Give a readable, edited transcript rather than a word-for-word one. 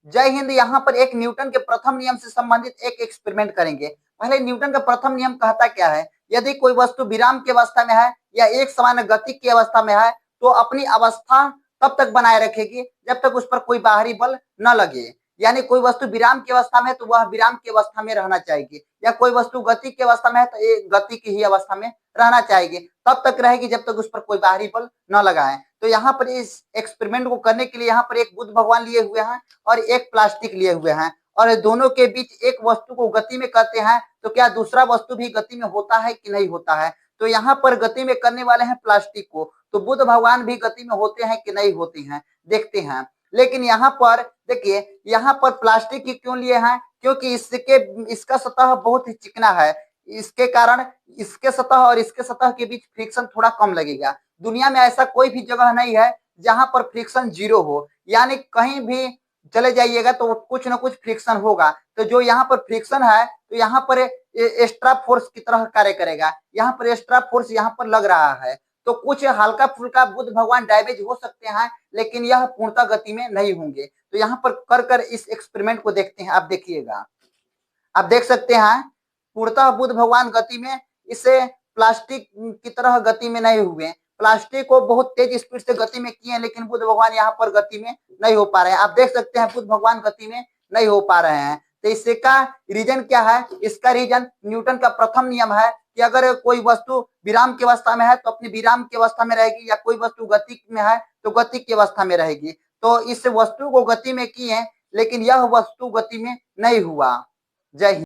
जय हिंद। यहाँ पर एक न्यूटन के प्रथम नियम से संबंधित एक एक्सपेरिमेंट करेंगे। पहले न्यूटन का प्रथम नियम कहता क्या है? यदि कोई वस्तु विराम की अवस्था में है या एक समान गति की अवस्था में है तो अपनी अवस्था तब तक बनाए रखेगी जब तक उस पर कोई बाहरी बल न लगे। यानी कोई वस्तु विराम की अवस्था में है तो वह विराम की अवस्था में रहना चाहिए, या कोई वस्तु गति की अवस्था में है तो एक गति की ही अवस्था में रहना चाहिए, तब तक रहेगी जब तक उस पर कोई बाहरी बल न लगाए। तो यहाँ पर इस एक्सपेरिमेंट को करने के लिए यहाँ पर एक बुद्ध भगवान लिए हुए हैं और एक प्लास्टिक लिए हुए हैं, और दोनों के बीच एक वस्तु को गति में करते हैं तो क्या दूसरा वस्तु भी गति में होता है कि नहीं होता है? तो यहाँ पर गति में करने वाले हैं प्लास्टिक को, तो बुद्ध भगवान भी गति में होते हैं कि नहीं होते हैं, देखते हैं। लेकिन यहाँ पर देखिए, यहाँ पर प्लास्टिक की क्यों लिए हैं? क्योंकि इसका सतह बहुत ही चिकना है, इसके कारण इसके सतह और इसके सतह के बीच फ्रिक्शन थोड़ा कम लगेगा। दुनिया में ऐसा कोई भी जगह नहीं है जहां पर फ्रिक्शन जीरो हो, यानी कहीं भी चले जाइएगा तो कुछ ना कुछ फ्रिक्शन होगा। तो जो यहाँ पर फ्रिक्शन है तो यहाँ पर एक्स्ट्रा फोर्स की तरह कार्य करेगा, यहाँ पर एक्स्ट्रा फोर्स यहाँ पर लग रहा है। तो कुछ हल्का फुल्का बुद्ध भगवान डैमेज हो सकते हैं, लेकिन यह पूर्णतः गति में नहीं होंगे। तो यहाँ पर कर इस एक्सपेरिमेंट को देखते हैं। आप देखिएगा, आप देख सकते हैं पूर्णतः बुद्ध भगवान गति में इसे प्लास्टिक की तरह गति में नहीं हुए। प्लास्टिक को बहुत तेज स्पीड से गति में किए, लेकिन बुद्ध भगवान यहाँ पर गति में नहीं हो पा रहे हैं। आप देख सकते हैं बुद्ध भगवान गति में नहीं हो पा रहे हैं। तो इसका रीजन क्या है? इसका रीजन न्यूटन का प्रथम नियम है कि अगर कोई वस्तु विराम की अवस्था में है तो अपनी विराम की अवस्था में रहेगी, या कोई वस्तु गति में है तो गति की अवस्था में रहेगी। तो इस वस्तु को गति में किए, लेकिन यह वस्तु गति में नहीं हुआ। जय हिंद।